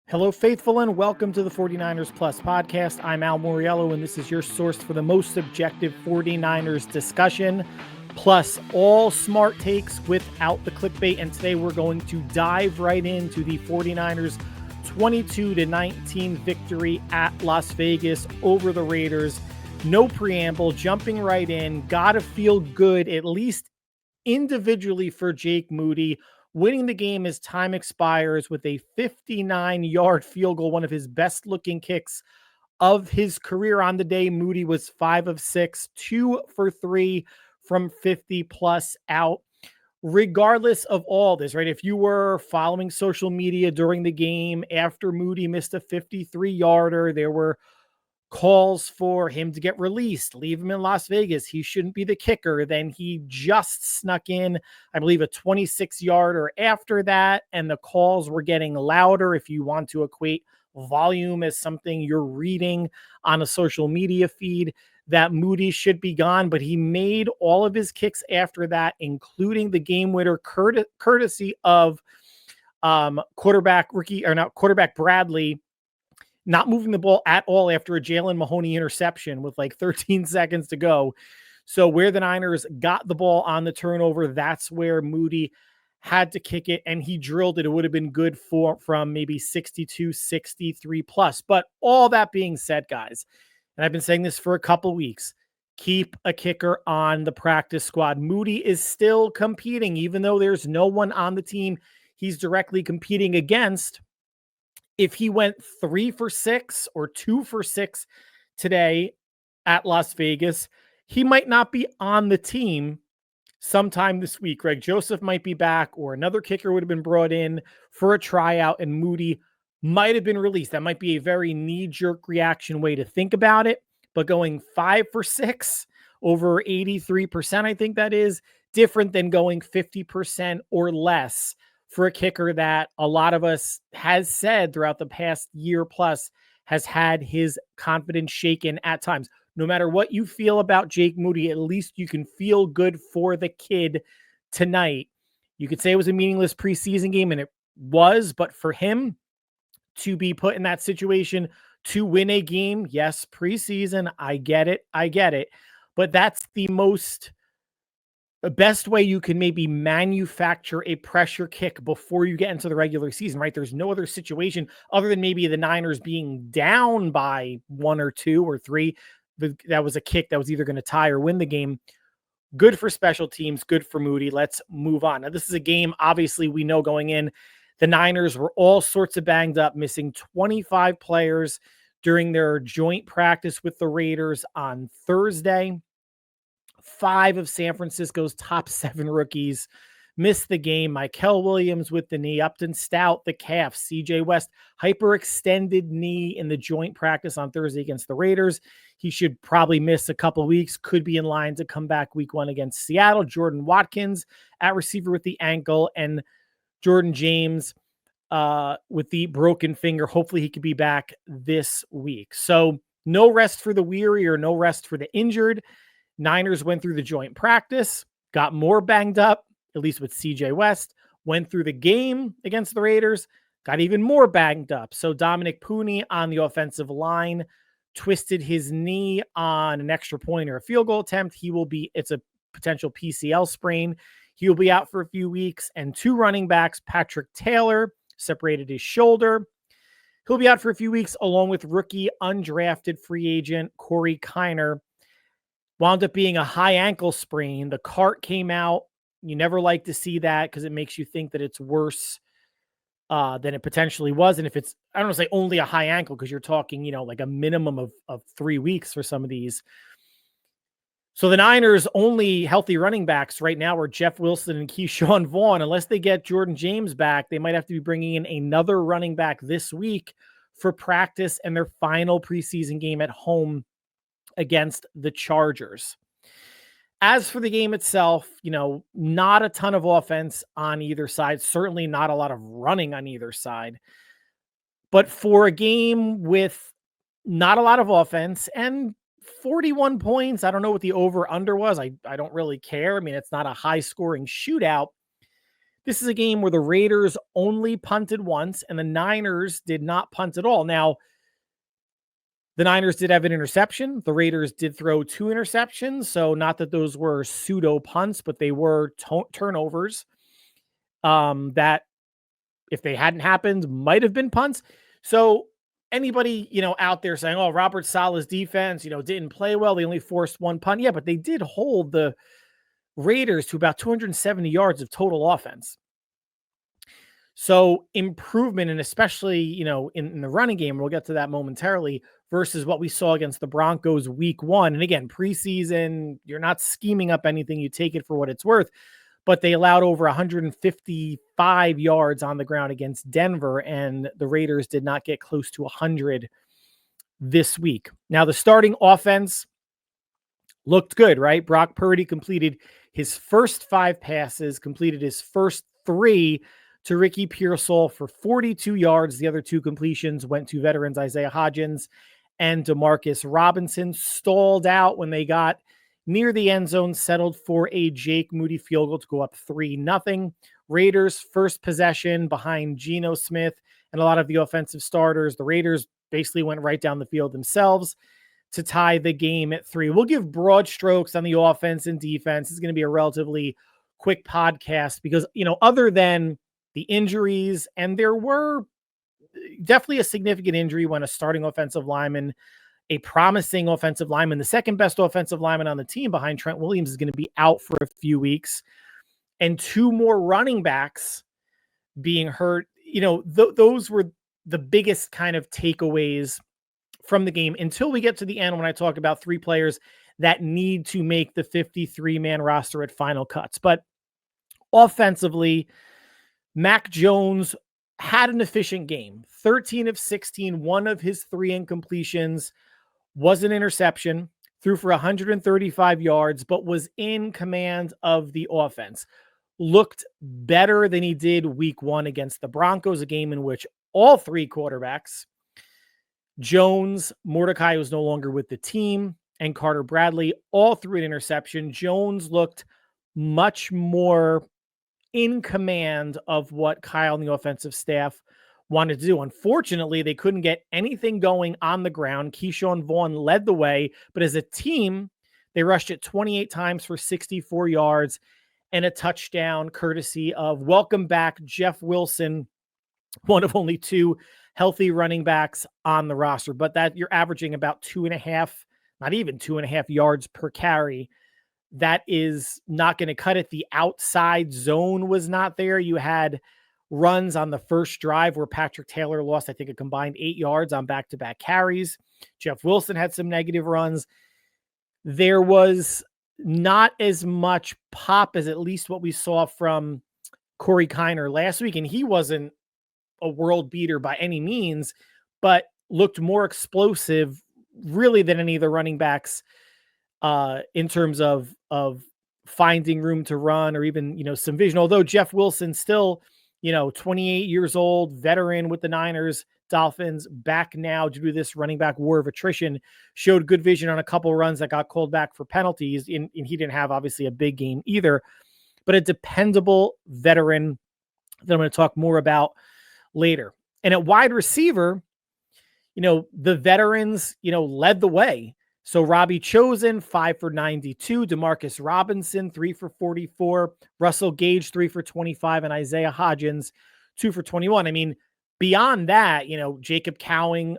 Hello, faithful, and welcome to the 49ers Plus podcast. I'm Al Moriello, and this is your source for the most objective 49ers discussion, plus all smart takes without the clickbait. And today we're going to dive right into the 49ers 22-19 victory at Las Vegas over the Raiders. No preamble, jumping right in. Gotta feel good, at least individually, for Jake Moody, winning the game as time expires with a 59-yard field goal, one of his best looking kicks of his career on the day. Moody was 5 of 6, 2 for 3 from 50 plus out. Regardless of all this, right? If you were following social media during the game after Moody missed a 53-yarder, there were calls for him to get released, leave him in Las Vegas. He shouldn't be the kicker. Then he just snuck in, I believe, a 26-yarder after that, and the calls were getting louder. If you want to equate volume as something you're reading on a social media feed, that Moody should be gone, but he made all of his kicks after that, including the game winner, courtesy of quarterback Bradley, not moving the ball at all after a Jalen Mahoney interception with like 13 seconds to go. So where the Niners got the ball on the turnover, that's where Moody had to kick it, and he drilled it. It would have been good from maybe 62, 63 plus. But all that being said, guys, and I've been saying this for a couple weeks, keep a kicker on the practice squad. Moody is still competing, even though there's no one on the team he's directly competing against. If he went 3 for 6 or 2 for 6 today at Las Vegas, he might not be on the team sometime this week. Greg Joseph might be back, or another kicker would have been brought in for a tryout, and Moody might have been released. That might be a very knee-jerk reaction way to think about it, but going 5 for 6 over 83%, I think that is different than going 50% or less for a kicker that a lot of us has said throughout the past year plus has had his confidence shaken at times. No matter what you feel about Jake Moody, at least you can feel good for the kid tonight. You could say it was a meaningless preseason game, and it was, but for him to be put in that situation to win a game, yes, preseason, I get it. But that's the best way you can maybe manufacture a pressure kick before you get into the regular season, right? There's no other situation other than maybe the Niners being down by 1 or 2 or 3. That was a kick that was either going to tie or win the game. Good for special teams, good for Moody. Let's move on. Now, this is a game, obviously, we know going in, the Niners were all sorts of banged up, missing 25 players during their joint practice with the Raiders on Thursday. 5 of San Francisco's top 7 rookies missed the game. Mykel Williams with the knee, Upton Stout, the calf, CJ West, hyperextended knee in the joint practice on Thursday against the Raiders. He should probably miss a couple weeks, could be in line to come back week 1 against Seattle. Jordan Watkins at receiver with the ankle, and Jordan James with the broken finger. Hopefully he could be back this week. So no rest for the weary or no rest for the injured. Niners went through the joint practice, got more banged up, at least with CJ West, went through the game against the Raiders, got even more banged up. So Dominic Pooney on the offensive line twisted his knee on an extra point or a field goal attempt. It's a potential PCL sprain. He will be out for a few weeks. And 2 running backs, Patrick Taylor separated his shoulder. He'll be out for a few weeks, along with rookie undrafted free agent Corey Kiner. Wound up being a high ankle sprain. The cart came out. You never like to see that because it makes you think that it's worse than it potentially was. And if it's, I don't want to say only a high ankle, because you're talking, like a minimum of 3 weeks for some of these. So the Niners' only healthy running backs right now are Jeff Wilson and Keyshawn Vaughn. Unless they get Jordan James back, they might have to be bringing in another running back this week for practice and their final preseason game at home against the Chargers. As for the game itself, not a ton of offense on either side, certainly not a lot of running on either side. But for a game with not a lot of offense and 41 points, I don't know what the over-under was. I don't really care. I mean, it's not a high-scoring shootout. This is a game where the Raiders only punted once and the Niners did not punt at all. Now, the Niners did have an interception. The Raiders did throw 2 interceptions. So not that those were pseudo punts, but they were turnovers that, if they hadn't happened, might have been punts. So anybody, out there saying, oh, Robert Saleh's defense, didn't play well. They only forced 1 punt. Yeah, but they did hold the Raiders to about 270 yards of total offense. So improvement, and especially, in the running game, we'll get to that momentarily, versus what we saw against the Broncos week 1. And again, preseason, you're not scheming up anything. You take it for what it's worth. But they allowed over 155 yards on the ground against Denver, and the Raiders did not get close to 100 this week. Now, the starting offense looked good, right? Brock Purdy completed his first 5 passes, completed his first 3 to Ricky Pearsall for 42 yards. The other 2 completions went to veterans Isaiah Hodgins and Demarcus Robinson. Stalled out when they got near the end zone, settled for a Jake Moody field goal to go up 3-0. Raiders first possession behind Geno Smith and a lot of the offensive starters. The Raiders basically went right down the field themselves to tie the game at 3. We'll give broad strokes on the offense and defense. It's going to be a relatively quick podcast because, other than the injuries, and there were definitely a significant injury when a starting offensive lineman, a promising offensive lineman, the second best offensive lineman on the team behind Trent Williams, is going to be out for a few weeks, and 2 more running backs being hurt. Those were the biggest kind of takeaways from the game until we get to the end when I talk about 3 players that need to make the 53-man roster at final cuts. But offensively, Mac Jones had an efficient game. 13 of 16, 1 of his 3 incompletions was an interception, threw for 135 yards, but was in command of the offense. Looked better than he did week 1 against the Broncos, a game in which all 3 quarterbacks, Jones, Mordecai, who's no longer with the team, and Carter Bradley, all threw an interception. Jones looked much more in command of what Kyle and the offensive staff wanted to do. Unfortunately, they couldn't get anything going on the ground. Keyshawn Vaughn led the way, but as a team, they rushed it 28 times for 64 yards and a touchdown, courtesy of welcome back Jeff Wilson, one of only 2 healthy running backs on the roster. But that you're averaging about 2.5, not even 2.5 yards per carry. That is not going to cut it. The outside zone was not there. You had runs on the first drive where Patrick Taylor lost, I think, a combined 8 yards on back-to-back carries. Jeff Wilson had some negative runs. There was not as much pop as at least what we saw from Corey Kiner last week. And he wasn't a world beater by any means, but looked more explosive really than any of the running backs in terms of finding room to run or even, some vision. Although Jeff Wilson still, 28 years old, veteran with the Niners, Dolphins, back now due to this running back war of attrition, showed good vision on a couple runs that got called back for penalties. And he didn't have obviously a big game either, but a dependable veteran that I'm going to talk more about later. And at wide receiver, the veterans, led the way. So Robbie Chosen, 5 for 92. Demarcus Robinson, 3 for 44. Russell Gage, 3 for 25. And Isaiah Hodgins, 2 for 21. I mean, beyond that, Jacob Cowing,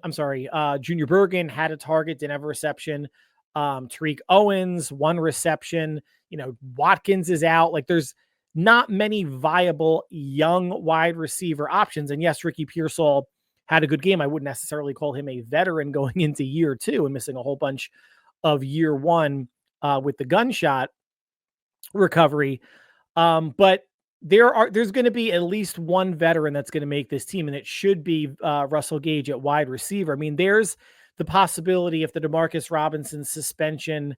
Junior Bergen had a target, didn't have a reception. Tariq Owens, 1 reception. Watkins is out. Like, there's not many viable young wide receiver options. And yes, Ricky Pearsall had a good game. I wouldn't necessarily call him a veteran going into year 2 and missing a whole bunch of year 1 with the gunshot recovery. But there's going to be at least one veteran that's going to make this team, and it should be Russell Gage at wide receiver. I mean, there's the possibility if the Demarcus Robinson suspension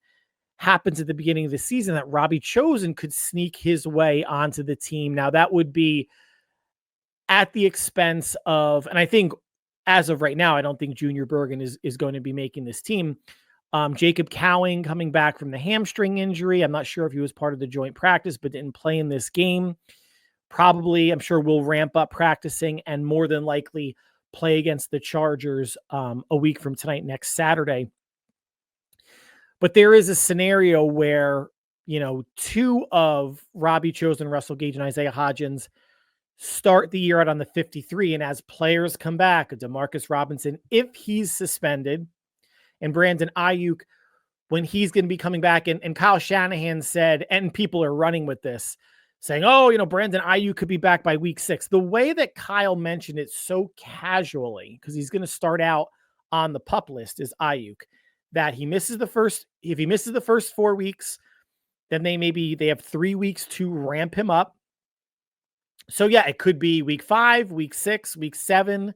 happens at the beginning of the season that Robbie Chosen could sneak his way onto the team. Now, that would be at the expense of, and I think as of right now, I don't think Junior Bergen is going to be making this team. Jacob Cowing coming back from the hamstring injury. I'm not sure if he was part of the joint practice, but didn't play in this game. probably, I'm sure, will ramp up practicing and more than likely play against the Chargers a week from tonight, next Saturday. But there is a scenario where, two of Robbie Chosen, Russell Gage, and Isaiah Hodgins start the year out on the 53. And as players come back, Demarcus Robinson, if he's suspended, and Brandon Aiyuk, when he's going to be coming back, and Kyle Shanahan said, and people are running with this, saying, Brandon Aiyuk could be back by week 6. The way that Kyle mentioned it so casually, because he's going to start out on the PUP list, is Aiyuk, that if he misses the first 4 weeks, then they have 3 weeks to ramp him up. So yeah, it could be week 5, week 6, week 7.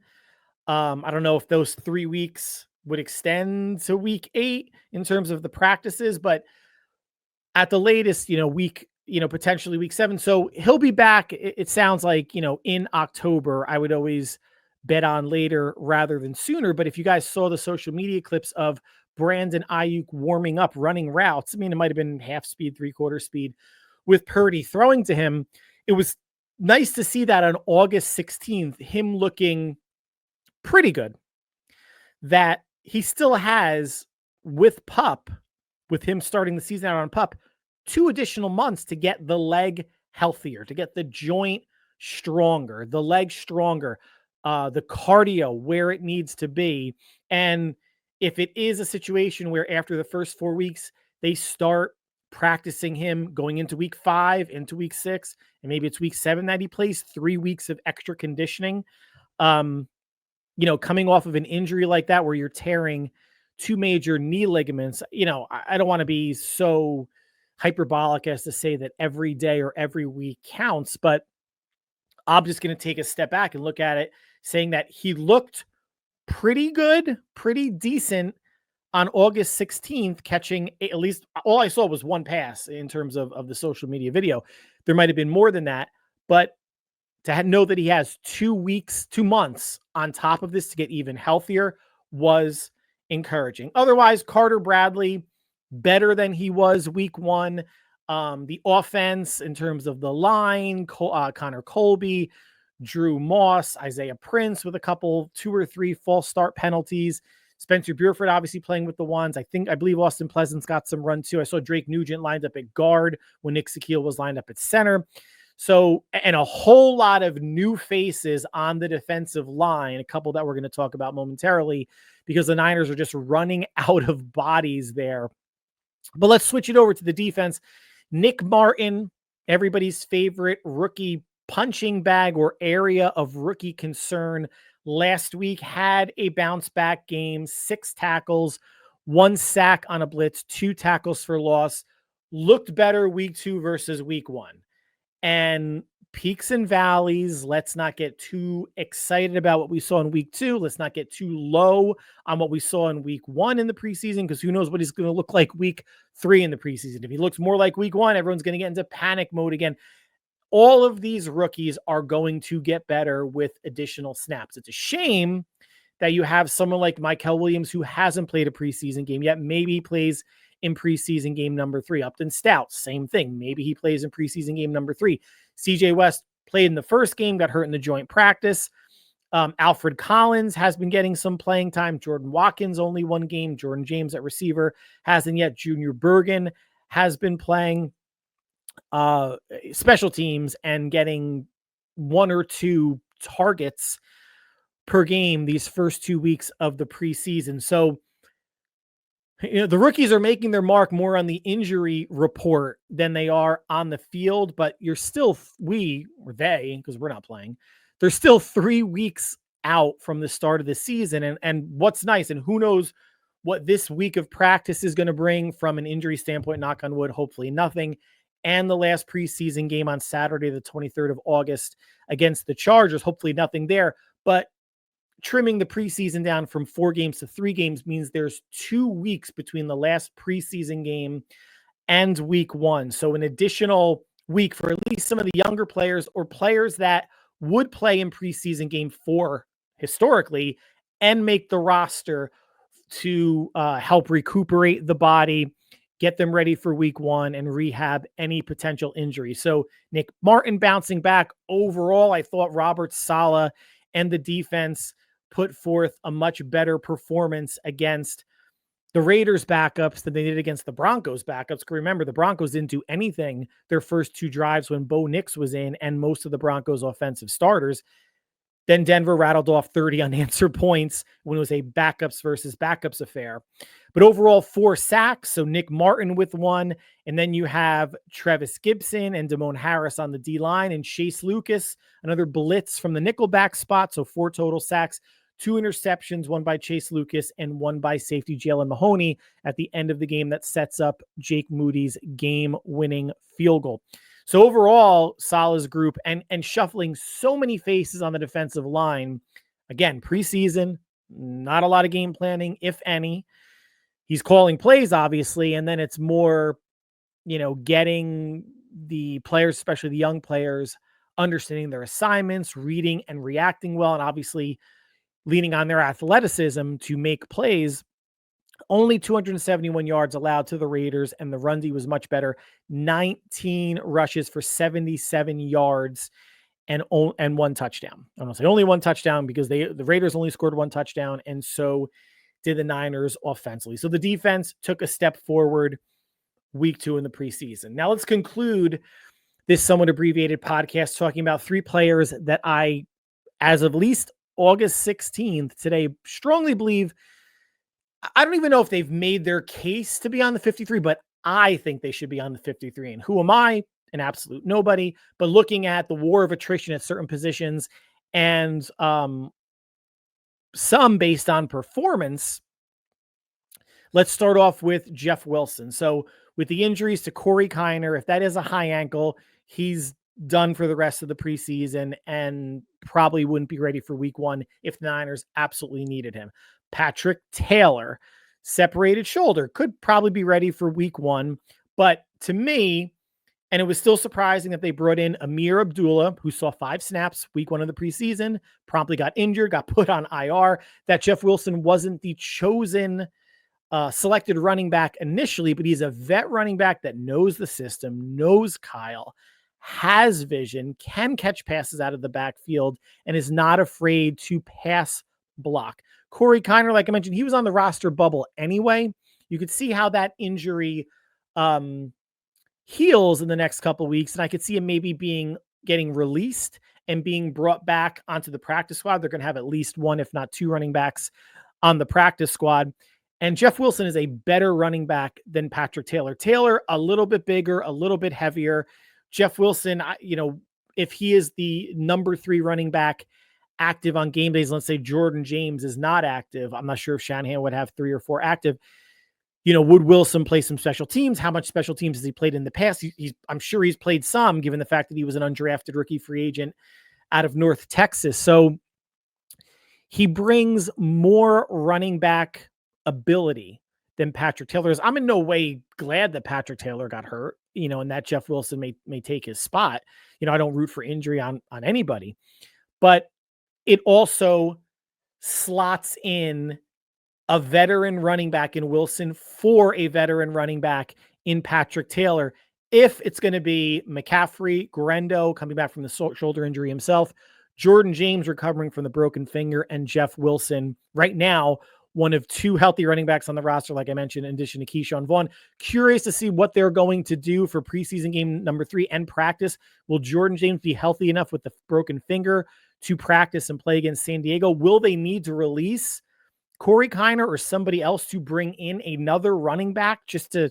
I don't know if those 3 weeks would extend to week 8 in terms of the practices, but at the latest, potentially week 7. So he'll be back. It sounds like, in October. I would always bet on later rather than sooner. But if you guys saw the social media clips of Brandon Aiyuk warming up, running routes, it might have been half speed, 3/4 speed with Purdy throwing to him. It was nice to see that on August 16th, him looking pretty good, that he still has with PUP, with him starting the season out on PUP, 2 additional months to get the leg healthier, to get the joint stronger, the leg stronger, the cardio where it needs to be. And if it is a situation where after the first 4 weeks, they start practicing him going into week 5, into week 6, and maybe it's week 7 that he plays 3 weeks of extra conditioning, coming off of an injury like that, where you're tearing 2 major knee ligaments, I don't want to be so hyperbolic as to say that every day or every week counts, but I'm just going to take a step back and look at it, saying that he looked pretty good, pretty decent on August 16th, catching, at least all I saw was 1 pass in terms of the social media video. There might've been more than that, but to know that he has 2 months on top of this to get even healthier was encouraging. Otherwise, Carter Bradley, better than he was week 1. The offense in terms of the line, Connor Colby, Drew Moss, Isaiah Prince with a couple, 2 or 3 false start penalties. Spencer Burford obviously playing with the ones. I believe Austin Pleasant's got some run too. I saw Drake Nugent lined up at guard when Nick Sakiel was lined up at center. So, and a whole lot of new faces on the defensive line, a couple that we're going to talk about momentarily, because the Niners are just running out of bodies there. But let's switch it over to the defense. Nick Martin, everybody's favorite rookie punching bag or area of rookie concern, last week had a bounce back game, 6 tackles, 1 sack on a blitz, 2 tackles for loss, looked better week 2 versus week 1. And peaks and valleys. Let's not get too excited about what we saw in week 2. Let's not get too low on what we saw in week 1 in the preseason, because who knows what he's going to look like week 3 in the preseason. If he looks more like week 1, everyone's going to get into panic mode again. All of these rookies are going to get better with additional snaps. It's a shame that you have someone like Mykel Williams who hasn't played a preseason game yet. Maybe he plays in preseason game number 3. Upton Stout, same thing. Maybe he plays in preseason game number 3. CJ West played in the first game, got hurt in the joint practice. Alfred Collins has been getting some playing time. Jordan Watkins, only 1 game. Jordan James at receiver hasn't yet. Junior Bergen has been playing special teams and getting 1 or 2 targets per game these first 2 weeks of the preseason. So, the rookies are making their mark more on the injury report than they are on the field, but you're still, because we're not playing, they're still 3 weeks out from the start of the season. And what's nice, and who knows what this week of practice is going to bring from an injury standpoint, knock on wood, hopefully nothing. And the last preseason game on Saturday, the 23rd of August against the Chargers, hopefully nothing there. But trimming the preseason down from 4 games to 3 games means there's 2 weeks between the last preseason game and week 1. So an additional week for at least some of the younger players or players that would play in preseason game 4 historically and make the roster to help recuperate the body get them ready for week one, and rehab any potential injury. So Nick Martin bouncing back. Overall, I thought Robert Saleh and the defense put forth a much better performance against the Raiders backups than they did against the Broncos backups. Remember, the Broncos didn't do anything their first two drives when Bo Nix was in and most of the Broncos offensive starters. Then Denver rattled off 30 unanswered points when it was a backups versus backups affair. But overall, 4 sacks. So Nick Martin with 1. And then you have Travis Gibson and Damone Harris on the D-line, and Chase Lucas, another blitz from the nickelback spot. So 4 total sacks, 2 interceptions, 1 by Chase Lucas and 1 by safety Jalen Mahoney at the end of the game that sets up Jake Moody's game-winning field goal. So overall, Saleh's group and shuffling so many faces on the defensive line. Again, preseason, not a lot of game planning, if any. He's calling plays, obviously, and then it's more, getting the players, especially the young players, understanding their assignments, reading and reacting well, and obviously leaning on their athleticism to make plays. Only 271 yards allowed to the Raiders, and the run D was much better. 19 rushes for 77 yards and 1 touchdown. I don't say only 1 touchdown because the Raiders only scored 1 touchdown, and so did the Niners offensively. So the defense took a step forward week 2 in the preseason. Now let's conclude this somewhat abbreviated podcast talking about 3 players that I, as of least August 16th today, strongly believe. I don't even know if they've made their case to be on the 53, but I think they should be on the 53. And who am I? An absolute nobody. But looking at the war of attrition at certain positions and some based on performance, let's start off with Jeff Wilson. So with the injuries to Corey Kiner, if that is a high ankle, he's done for the rest of the preseason and probably wouldn't be ready for week 1 if the Niners absolutely needed him. Patrick Taylor, separated shoulder, could probably be ready for week 1. But to me, and it was still surprising that they brought in Amir Abdullah, who saw 5 snaps week 1 of the preseason, promptly got injured, got put on IR, that Jeff Wilson wasn't the chosen selected running back initially, but he's a vet running back that knows the system, knows Kyle, has vision, can catch passes out of the backfield, and is not afraid to pass block. Corey Kiner, like I mentioned, he was on the roster bubble anyway. You could see how that injury heals in the next couple of weeks, and I could see him maybe getting released and being brought back onto the practice squad. They're going to have at least 1, if not 2 running backs on the practice squad. And Jeff Wilson is a better running back than Patrick Taylor. Taylor, a little bit bigger, a little bit heavier. Jeff Wilson, if he is the number 3 running back active on game days, let's say Jordan James is not active, I'm not sure if Shanahan would have 3 or 4 active. Would Wilson play some special teams? How much special teams has he played in the past? I'm sure he's played some, given the fact that he was an undrafted rookie free agent out of North Texas. So he brings more running back ability than Patrick Taylor is. I'm in no way glad that Patrick Taylor got hurt, and that Jeff Wilson may take his spot. I don't root for injury on anybody, but it also slots in a veteran running back in Wilson for a veteran running back in Patrick Taylor. If it's going to be McCaffrey, Guerendo coming back from the shoulder injury himself, Jordan James recovering from the broken finger, and Jeff Wilson right now, one of 2 healthy running backs on the roster, like I mentioned, in addition to Keyshawn Vaughn. Curious to see what they're going to do for preseason game number 3 and practice. Will Jordan James be healthy enough with the broken finger to practice and play against San Diego? Will they need to release Corey Kiner or somebody else to bring in another running back just to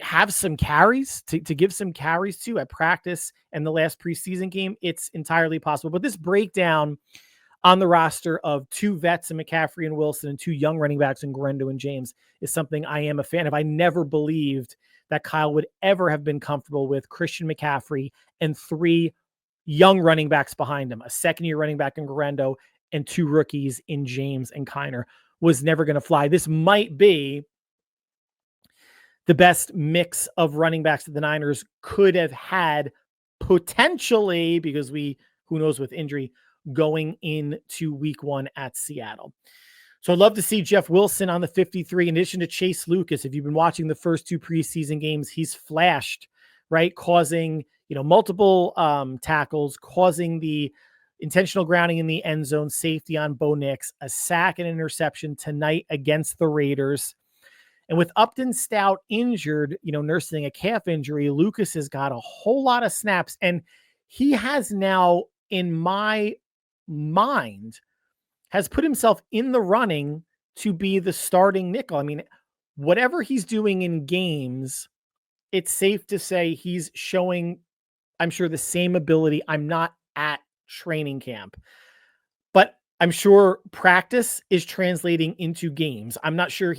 have some carries, to give some carries to at practice and the last preseason game? It's entirely possible. But this breakdown on the roster of 2 vets in McCaffrey and Wilson and 2 young running backs in Guerendo and James is something I am a fan of. I never believed that Kyle would ever have been comfortable with Christian McCaffrey and 3 young running backs behind him, a second-year running back in Guerendo and 2 rookies in James and Kiner. Was never going to fly. This might be the best mix of running backs that the Niners could have had potentially, because who knows with injury, going into week 1 at Seattle. So I'd love to see Jeff Wilson on the 53, in addition to Chase Lucas. If you've been watching the first two preseason games, he's flashed, right? Causing, multiple tackles, causing the intentional grounding in the end zone, safety on Bo Nix, a sack and interception tonight against the Raiders. And with Upton Stout injured, nursing a calf injury, Lucas has got a whole lot of snaps. And he has now, in my mind, has put himself in the running to be the starting nickel. I mean, whatever he's doing in games, it's safe to say he's showing, I'm sure, the same ability. I'm not at training camp, but I'm sure practice is translating into games. I'm not sure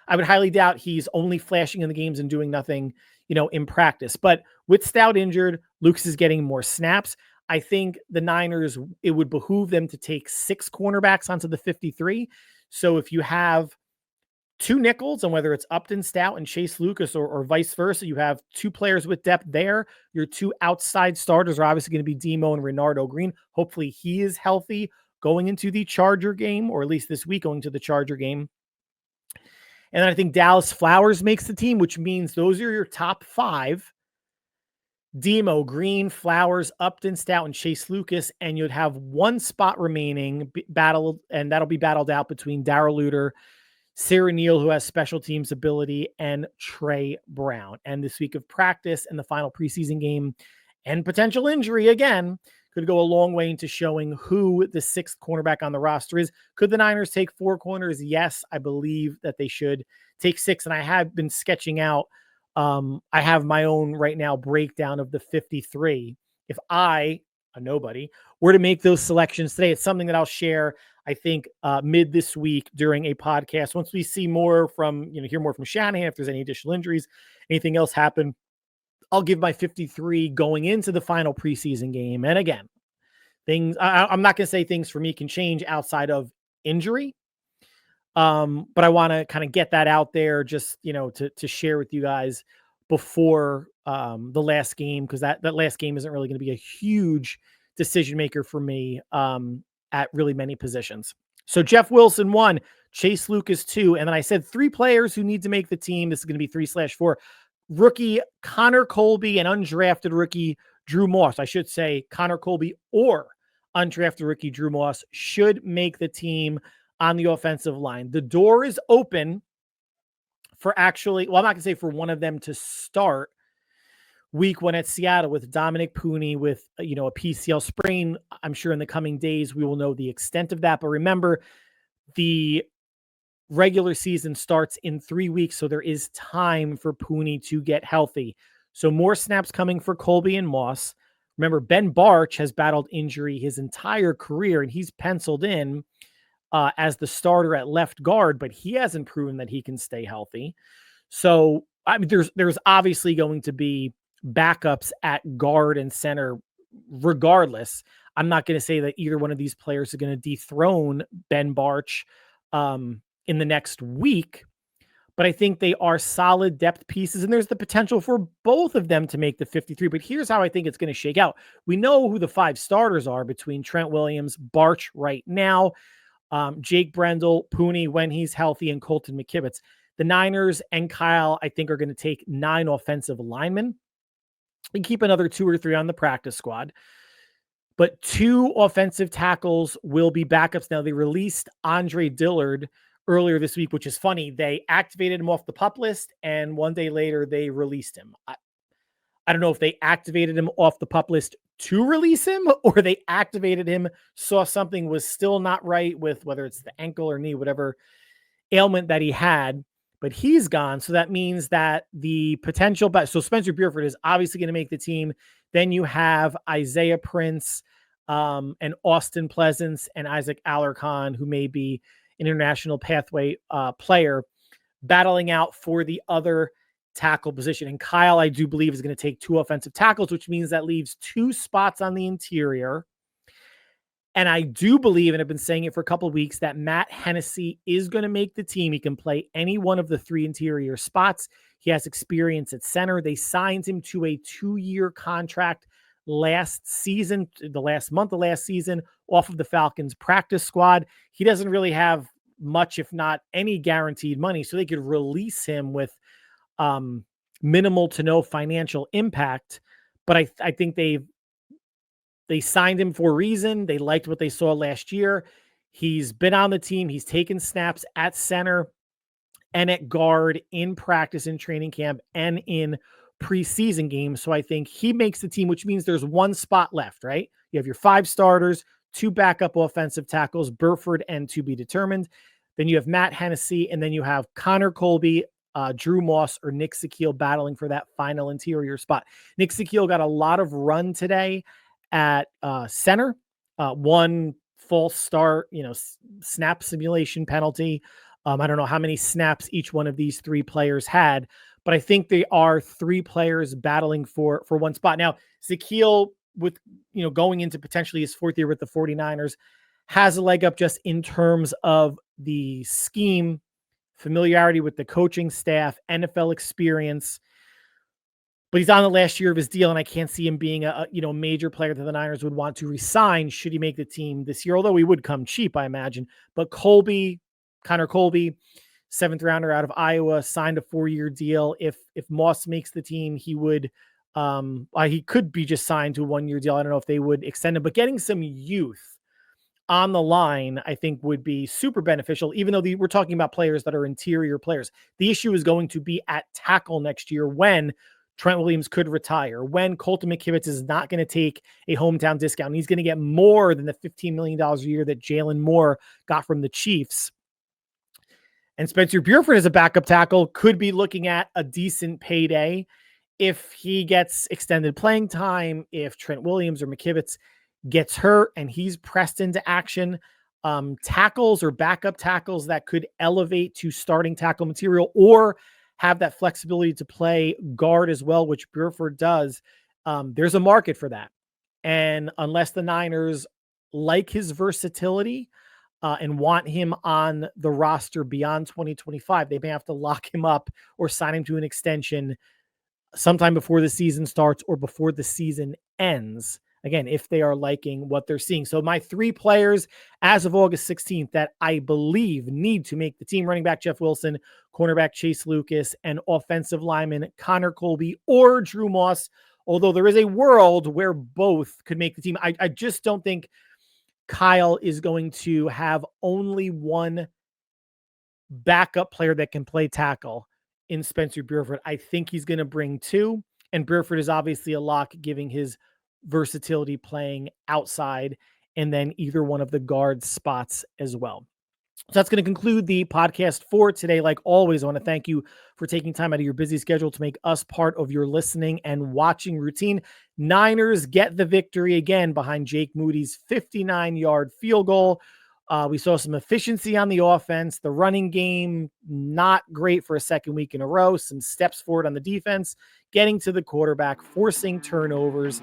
I would highly doubt he's only flashing in the games and doing nothing, in practice. But with Stout injured, Lucas is getting more snaps. I think the Niners, it would behoove them to take 6 cornerbacks onto the 53. So if you have 2 nickels, and whether it's Upton Stout and Chase Lucas or vice versa, you have 2 players with depth there. Your 2 outside starters are obviously going to be Demo and Renardo Green. Hopefully he is healthy going into the Charger game, or at least this week going to the Charger game. And then I think Dallas Flowers makes the team, which means those are your top 5. Demo, Green, Flowers, Upton, Stout, and Chase Lucas, and you'd have 1 spot remaining battled, and that'll be battled out between Darrell Luter, Sarah Neal, who has special teams ability, and Trey Brown. And this week of practice and the final preseason game and potential injury again could go a long way into showing who the 6th cornerback on the roster is. Could the Niners take 4 corners? Yes, I believe that they should take 6. And I have been sketching out, I have my own right now breakdown of the 53. If I, a nobody, were to make those selections today, it's something that I'll share, I think, mid this week during a podcast. Once we see more from, hear more from Shanahan, if there's any additional injuries, anything else happen, I'll give my 53 going into the final preseason game. And again, I'm not going to say things for me can change outside of injury. But I want to kind of get that out there just, to share with you guys before the last game, because that last game isn't really going to be a huge decision maker for me at really many positions. So Jeff Wilson 1, Chase Lucas 2, and then I said 3 players who need to make the team. This is going to be 3/4. Rookie Connor Colby and undrafted rookie Drew Moss. I should say Connor Colby or undrafted rookie Drew Moss should make the team on the offensive line. The door is open for I'm not going to say for one of them to start week 1 at Seattle with Dominic Pooney with, a PCL sprain. I'm sure in the coming days we will know the extent of that. But remember, the regular season starts in 3 weeks, so there is time for Pooney to get healthy. So more snaps coming for Colby and Moss. Remember, Ben Barch has battled injury his entire career, and he's penciled in as the starter at left guard, but he hasn't proven that he can stay healthy. So, I mean, there's obviously going to be backups at guard and center regardless. I'm not going to say that either one of these players are going to dethrone Ben Barch in the next week, but I think they are solid depth pieces, and there's the potential for both of them to make the 53. But here's how I think it's going to shake out. We know who the 5 starters are between Trent Williams, Barch right now, Jake Brendel, Pooney when he's healthy, and Colton McKivitz. The Niners and Kyle, I think, are going to take 9 offensive linemen and keep another 2 or 3 on the practice squad. But 2 offensive tackles will be backups. Now, they released Andre Dillard earlier this week, which is funny. They activated him off the PUP list, and one day later, they released him. I don't know if they activated him off the PUP list to release him, or they activated him, saw something was still not right with whether it's the ankle or knee, whatever ailment that he had, but he's gone. So that means that the potential, so Spencer Burford is obviously going to make the team. Then you have Isaiah Prince and Austin Pleasance and Isaac Alarcon, who may be an international pathway player, battling out for the other tackle position. And Kyle, I do believe, is going to take 2 offensive tackles, which means that leaves 2 spots on the interior. And I do believe, and I've been saying it for a couple of weeks, that Matt Hennessy is going to make the team. He can play any one of the 3 interior spots. He has experience at center. They signed him to a 2-year contract last season, the last month of last season, off of the Falcons practice squad. He doesn't really have much, if not any guaranteed money, so they could release him with minimal to no financial impact. But I think they signed him for a reason. They liked what they saw last year. He's been on the team. He's taken snaps at center and at guard in practice, in training camp, and in preseason games. So I think he makes the team, which means there's one spot left, right? You have your 5 starters, 2 backup offensive tackles, Burford and to be determined. Then you have Matt Hennessy, and then you have Connor Colby, Drew Moss, or Nick Sakiel battling for that final interior spot. Nick Sakiel got a lot of run today at center, 1 false start, snap simulation penalty. I don't know how many snaps each one of these 3 players had, but I think they are 3 players battling for one spot. Now, Sakiel, with going into potentially his 4th year with the 49ers, has a leg up just in terms of the scheme, familiarity with the coaching staff, NFL experience. But he's on the last year of his deal, and I can't see him being a major player that the Niners would want to resign should he make the team this year, although he would come cheap, I imagine. But Connor Colby, 7th rounder out of Iowa, signed a 4-year deal. If Moss makes the team, he would he could be just signed to a 1-year deal. I don't know if they would extend him, but getting some youth on the line, I think, would be super beneficial, even though we're talking about players that are interior players. The issue is going to be at tackle next year when Trent Williams could retire, when Colton McKivitz is not going to take a hometown discount. He's going to get more than the $15 million a year that Jalen Moore got from the Chiefs. And Spencer Burford as a backup tackle could be looking at a decent payday if he gets extended playing time, if Trent Williams or McKivitz gets hurt and he's pressed into action. Tackles or backup tackles that could elevate to starting tackle material or have that flexibility to play guard as well, which Burford does. There's a market for that. And unless the Niners like his versatility and want him on the roster beyond 2025, they may have to lock him up or sign him to an extension sometime before the season starts or before the season ends. Again, if they are liking what they're seeing. So my 3 players as of August 16th that I believe need to make the team: running back Jeff Wilson, cornerback Chase Lucas, and offensive lineman Connor Colby or Drew Moss, although there is a world where both could make the team. I just don't think Kyle is going to have only one backup player that can play tackle in Spencer Burford. I think he's going to bring 2, and Burford is obviously a lock, giving his versatility playing outside and then either one of the guard spots as well. So that's going to conclude the podcast for today. Like always, I want to thank you for taking time out of your busy schedule to make us part of your listening and watching routine. Niners get the victory again behind Jake Moody's 59-yard field goal. We saw some efficiency on the offense. The running game, not great for a second week in a row. Some steps forward on the defense, getting to the quarterback, forcing turnovers,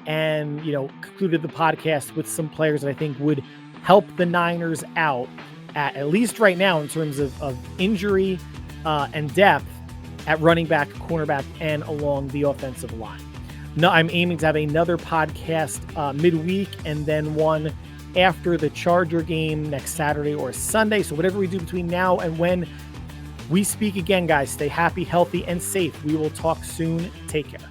and, concluded the podcast with some players that I think would help the Niners out at least right now in terms of injury and depth at running back, cornerback, and along the offensive line. No, I'm aiming to have another podcast midweek and then one after the Charger game next Saturday or Sunday. So whatever we do between now and when we speak again, guys, stay happy, healthy, and safe. We will talk soon. Take care.